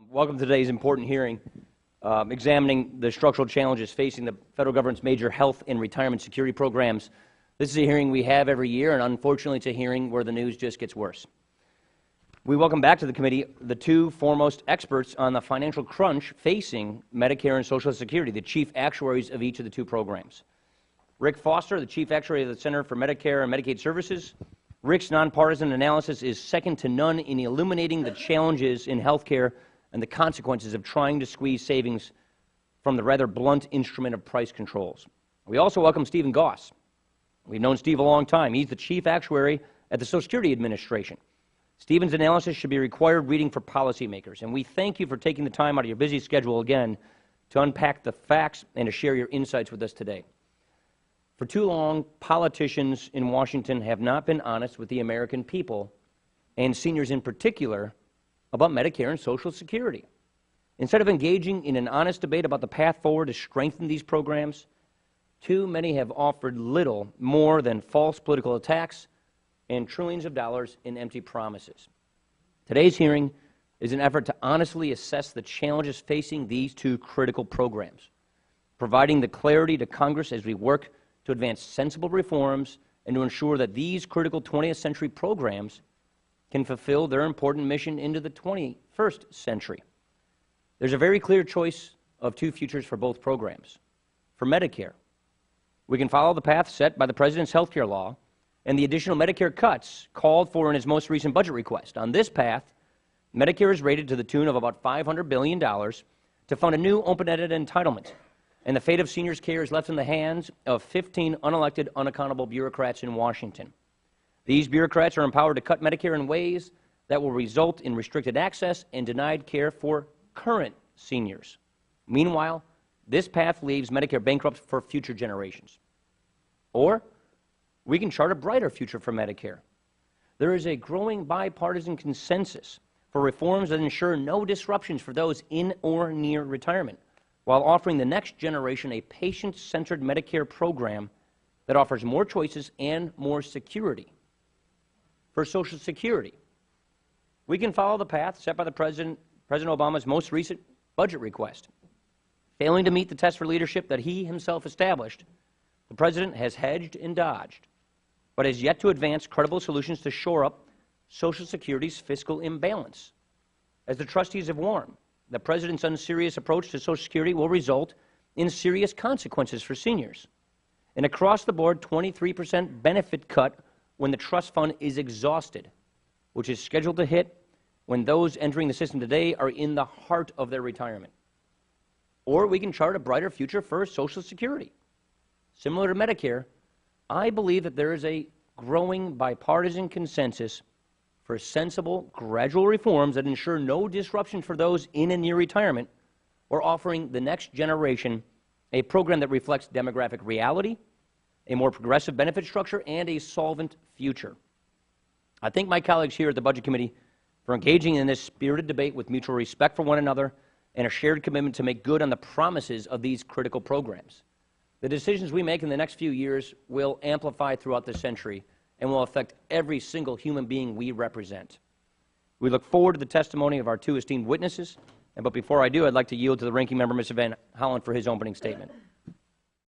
Welcome to today's important hearing examining the structural challenges facing the federal government's major health and retirement security programs. This is a hearing we have every year, and unfortunately it's a hearing where the news just gets worse. We welcome back to the committee the two foremost experts on the financial crunch facing Medicare and Social Security, the chief actuaries of each of the two programs. Rick Foster, the chief actuary of the Center for Medicare and Medicaid Services. Rick's nonpartisan analysis is second to none in illuminating the challenges in health care and the consequences of trying to squeeze savings from the rather blunt instrument of price controls. We also welcome Stephen Goss. We've known Steve a long time. He's the chief actuary at the Social Security Administration. Stephen's analysis should be required reading for policymakers, and we thank you for taking the time out of your busy schedule again to unpack the facts and to share your insights with us today. For too long, politicians in Washington have not been honest with the American people, and seniors in particular, about Medicare and Social Security. Instead of engaging in an honest debate about the path forward to strengthen these programs, too many have offered little more than false political attacks and trillions of dollars in empty promises. Today's hearing is an effort to honestly assess the challenges facing these two critical programs, providing the clarity to Congress as we work to advance sensible reforms and to ensure that these critical 20th century programs can fulfill their important mission into the 21st century. There's a very clear choice of two futures for both programs. For Medicare, we can follow the path set by the President's health care law and the additional Medicare cuts called for in his most recent budget request. On this path, Medicare is rated to the tune of about $500 billion to fund a new open-ended entitlement, and the fate of seniors' care is left in the hands of 15 unelected, unaccountable bureaucrats in Washington. These bureaucrats are empowered to cut Medicare in ways that will result in restricted access and denied care for current seniors. Meanwhile, this path leaves Medicare bankrupt for future generations. Or we can chart a brighter future for Medicare. There is a growing bipartisan consensus for reforms that ensure no disruptions for those in or near retirement, while offering the next generation a patient-centered Medicare program that offers more choices and more security. For Social Security, we can follow the path set by the President Obama's most recent budget request. Failing to meet the test for leadership that he himself established, the President has hedged and dodged, but has yet to advance credible solutions to shore up Social Security's fiscal imbalance. As the trustees have warned, the President's unserious approach to Social Security will result in serious consequences for seniors. An across-the-board 23% benefit cut when the trust fund is exhausted, which is scheduled to hit when those entering the system today are in the heart of their retirement. Or we can chart a brighter future for Social Security. Similar to Medicare, I believe that there is a growing bipartisan consensus for sensible, gradual reforms that ensure no disruption for those in and near retirement, or offering the next generation a program that reflects demographic reality, a more progressive benefit structure, and a solvent future. I thank my colleagues here at the Budget Committee for engaging in this spirited debate with mutual respect for one another and a shared commitment to make good on the promises of these critical programs. The decisions we make in the next few years will amplify throughout the century and will affect every single human being we represent. We look forward to the testimony of our two esteemed witnesses, but before I do, I'd like to yield to the ranking member, Mr. Van Hollen, for his opening statement.